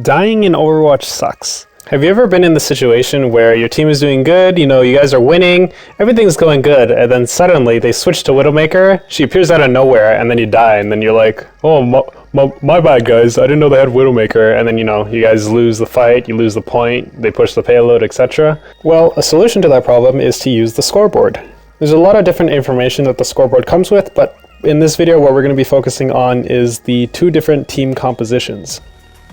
Dying in Overwatch sucks. Have you ever been in the situation where your team is doing good, you guys are winning, everything's going good, and then suddenly they switch to Widowmaker, she appears out of nowhere, and then you die, and then you're like, oh, my bad guys, I didn't know they had Widowmaker, and then you guys lose the fight, you lose the point, they push the payload, etc. Well, a solution to that problem is to use the scoreboard. There's a lot of different information that the scoreboard comes with, but in this video what we're going to be focusing on is the two different team compositions.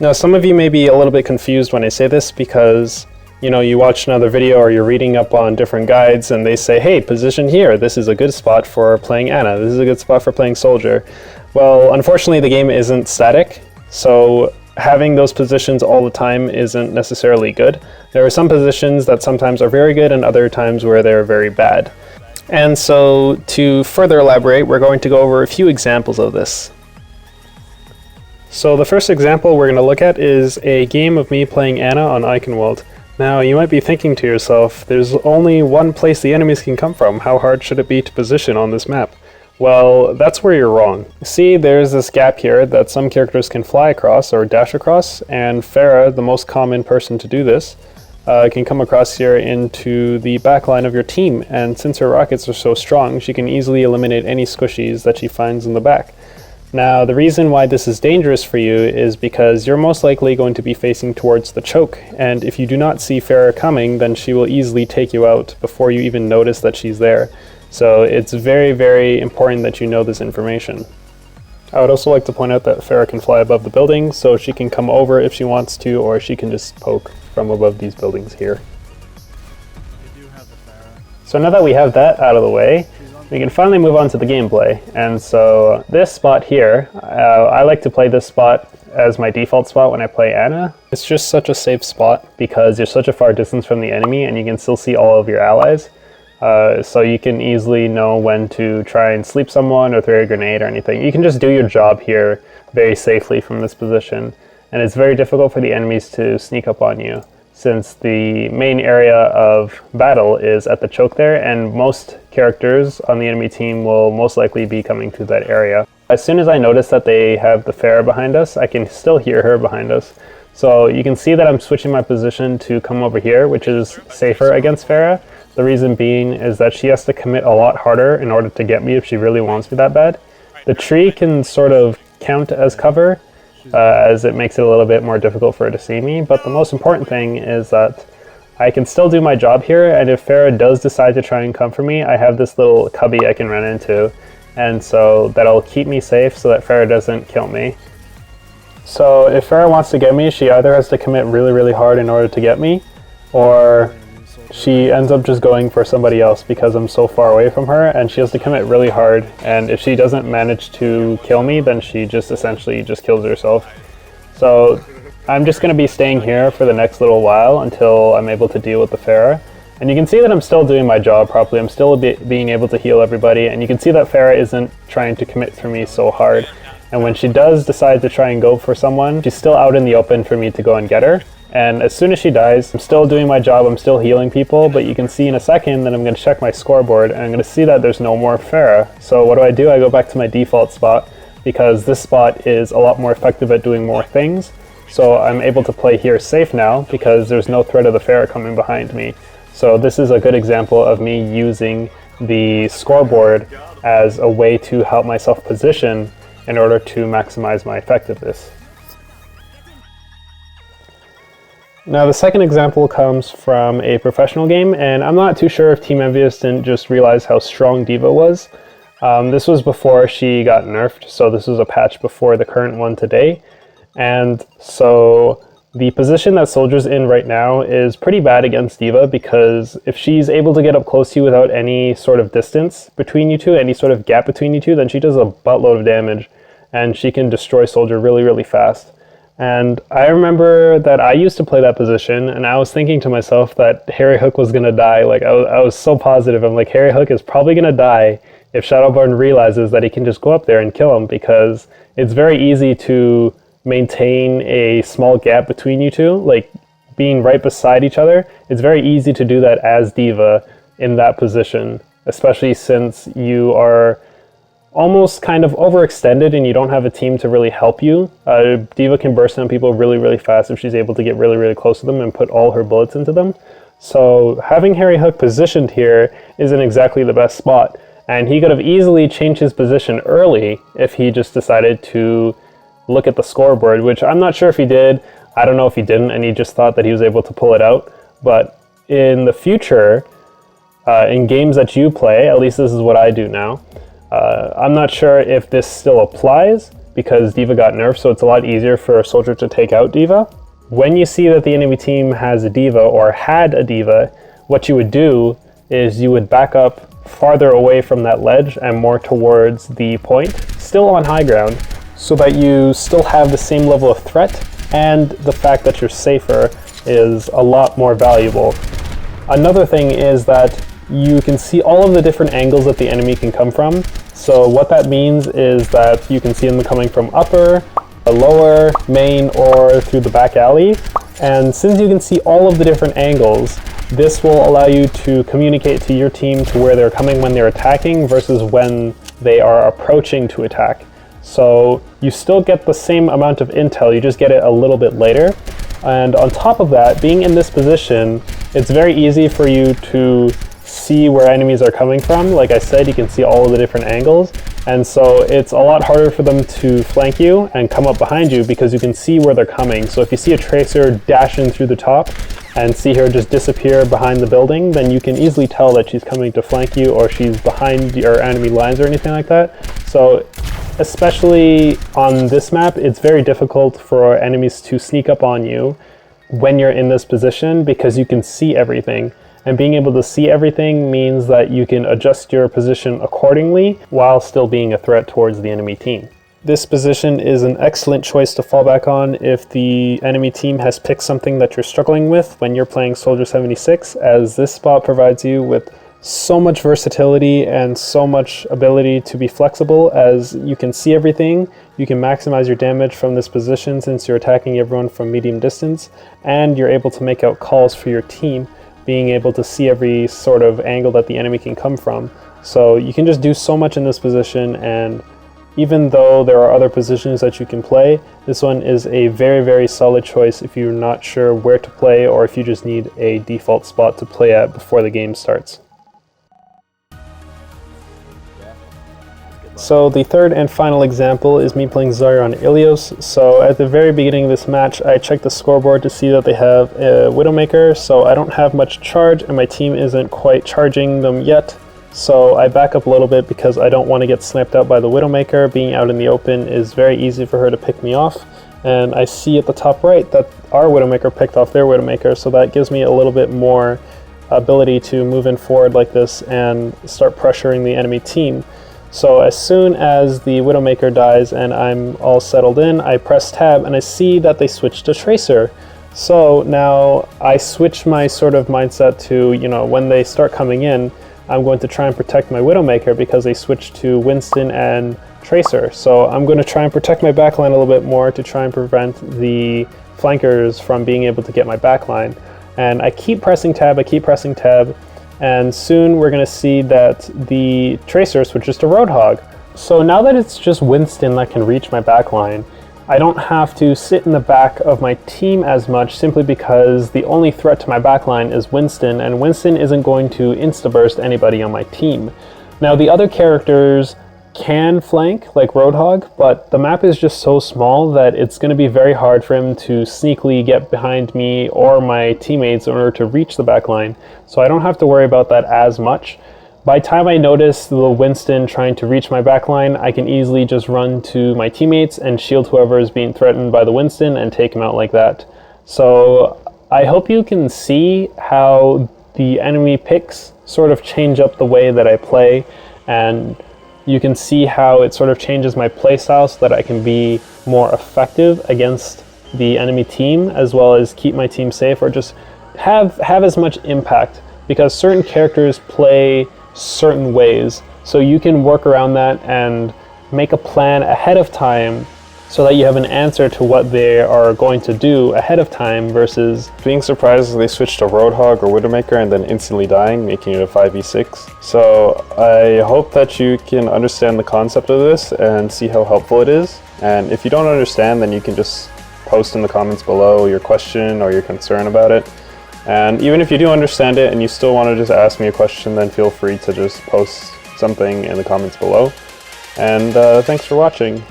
Now, some of you may be a little bit confused when I say this because, you watch another video or you're reading up on different guides and they say, hey, position here, this is a good spot for playing Ana, this is a good spot for playing Soldier. Well, unfortunately the game isn't static, so having those positions all the time isn't necessarily good. There are some positions that sometimes are very good and other times where they're very bad. And so, to further elaborate, we're going to go over a few examples of this. So the first example we're going to look at is a game of me playing Ana on Eichenwald. Now you might be thinking to yourself, there's only one place the enemies can come from, how hard should it be to position on this map? Well, that's where you're wrong. See, there's this gap here that some characters can fly across or dash across, and Pharah, the most common person to do this, can come across here into the back line of your team, and since her rockets are so strong, she can easily eliminate any squishies that she finds in the back. Now, the reason why this is dangerous for you is because you're most likely going to be facing towards the choke, and if you do not see Pharah coming, then she will easily take you out before you even notice that she's there. So it's very, very important that you know this information. I would also like to point out that Pharah can fly above the building, so she can come over if she wants to, or she can just poke from above these buildings here. So now that we have that out of the way, we can finally move on to the gameplay. And so this spot here, I like to play this spot as my default spot when I play Ana. It's just such a safe spot because you're such a far distance from the enemy and you can still see all of your allies. So you can easily know when to try and sleep someone or throw a grenade or anything. You can just do your job here very safely from this position. And it's very difficult for the enemies to sneak up on you, since the main area of battle is at the choke there, and most characters on the enemy team will most likely be coming through that area. As soon as I notice that they have the Pharah behind us, I can still hear her behind us. So you can see that I'm switching my position to come over here, which is safer against Pharah. The reason being is that she has to commit a lot harder in order to get me if she really wants me that bad. The tree can sort of count as cover, as it makes it a little bit more difficult for her to see me, but the most important thing is that I can still do my job here, and if Pharah does decide to try and come for me, I have this little cubby I can run into, and so that'll keep me safe so that Pharah doesn't kill me. So if Pharah wants to get me, she either has to commit really, really hard in order to get me, or she ends up just going for somebody else because I'm so far away from her, and she has to commit really hard, and if she doesn't manage to kill me, then she just essentially just kills herself. So I'm just going to be staying here for the next little while until I'm able to deal with the Pharah. And you can see that I'm still doing my job properly, I'm still being able to heal everybody, and you can see that Pharah isn't trying to commit through me so hard. And when she does decide to try and go for someone, she's still out in the open for me to go and get her. And as soon as she dies, I'm still doing my job, I'm still healing people, but you can see in a second that I'm going to check my scoreboard and I'm going to see that there's no more Pharah. So what do? I go back to my default spot because this spot is a lot more effective at doing more things. So I'm able to play here safe now because there's no threat of the Pharah coming behind me. So this is a good example of me using the scoreboard as a way to help myself position in order to maximize my effectiveness. Now the second example comes from a professional game, and I'm not too sure if Team Envious didn't just realize how strong D.Va was. This was before she got nerfed, so this was a patch before the current one today. And so the position that Soldier's in right now is pretty bad against D.Va because if she's able to get up close to you without any sort of distance between you two, any sort of gap between you two, then she does a buttload of damage and she can destroy Soldier really, really fast. And I remember that I used to play that position, and I was thinking to myself that Harry Hook was going to die. Like, I was so positive. I'm like, Harry Hook is probably going to die if Shadowborn realizes that he can just go up there and kill him, because it's very easy to maintain a small gap between you two, like being right beside each other. It's very easy to do that as D.Va in that position, especially since you are almost kind of overextended and you don't have a team to really help you, D.Va can burst on people really, really fast if she's able to get really, really close to them and put all her bullets into them. So having Harry Hook positioned here isn't exactly the best spot. And he could have easily changed his position early if he just decided to look at the scoreboard, which I'm not sure if he did. I don't know if he didn't, and he just thought that he was able to pull it out. But in the future, in games that you play, at least this is what I do now, I'm not sure if this still applies because D.Va got nerfed, so it's a lot easier for a soldier to take out D.Va. When you see that the enemy team has a D.Va or had a D.Va, what you would do is you would back up farther away from that ledge and more towards the point, still on high ground, so that you still have the same level of threat, and the fact that you're safer is a lot more valuable. Another thing is that you can see all of the different angles that the enemy can come from. So what that means is that you can see them coming from upper, lower, main, or through the back alley. And since you can see all of the different angles, this will allow you to communicate to your team to where they're coming when they're attacking versus when they are approaching to attack. So you still get the same amount of intel, you just get it a little bit later. And on top of that, being in this position, it's very easy for you to see where enemies are coming from. Like I said, you can see all of the different angles. And so it's a lot harder for them to flank you and come up behind you because you can see where they're coming. So if you see a tracer dashing through the top and see her just disappear behind the building, then you can easily tell that she's coming to flank you or she's behind your enemy lines or anything like that. So especially on this map, it's very difficult for enemies to sneak up on you when you're in this position because you can see everything. And being able to see everything means that you can adjust your position accordingly while still being a threat towards the enemy team. This position is an excellent choice to fall back on if the enemy team has picked something that you're struggling with when you're playing Soldier 76, as this spot provides you with so much versatility and so much ability to be flexible, as you can see everything, you can maximize your damage from this position since you're attacking everyone from medium distance, and you're able to make out calls for your team, being able to see every sort of angle that the enemy can come from. So you can just do so much in this position, and even though there are other positions that you can play, this one is a very, very solid choice if you're not sure where to play or if you just need a default spot to play at before the game starts. So the third and final example is me playing Zarya on Ilios. So at the very beginning of this match, I checked the scoreboard to see that they have a Widowmaker, so I don't have much charge and my team isn't quite charging them yet. So I back up a little bit because I don't want to get sniped out by the Widowmaker. Being out in the open is very easy for her to pick me off. And I see at the top right that our Widowmaker picked off their Widowmaker, so that gives me a little bit more ability to move in forward like this and start pressuring the enemy team. So as soon as the Widowmaker dies and I'm all settled in, I press tab and I see that they switched to Tracer. So now I switch my sort of mindset to, you know, when they start coming in, I'm going to try and protect my Widowmaker because they switched to Winston and Tracer. So I'm going to try and protect my backline a little bit more to try and prevent the flankers from being able to get my backline. And I keep pressing tab, and soon we're going to see that the Tracer switches to Roadhog. So now that it's just Winston that can reach my backline, I don't have to sit in the back of my team as much simply because the only threat to my backline is Winston, and Winston isn't going to insta-burst anybody on my team. Now the other characters can flank like Roadhog, but the map is just so small that it's going to be very hard for him to sneakily get behind me or my teammates in order to reach the backline. So I don't have to worry about that as much. By the time I notice the Winston trying to reach my backline, I can easily just run to my teammates and shield whoever is being threatened by the Winston and take him out like that. So I hope you can see how the enemy picks sort of change up the way that I play, and you can see how it sort of changes my playstyle so that I can be more effective against the enemy team, as well as keep my team safe or just have as much impact, because certain characters play certain ways. So you can work around that and make a plan ahead of time so that you have an answer to what they are going to do ahead of time versus being surprised as they switch to Roadhog or Widowmaker and then instantly dying, making it a 5v6. So I hope that you can understand the concept of this and see how helpful it is. And if you don't understand, then you can just post in the comments below your question or your concern about it. And even if you do understand it and you still want to just ask me a question, then feel free to just post something in the comments below. And thanks for watching.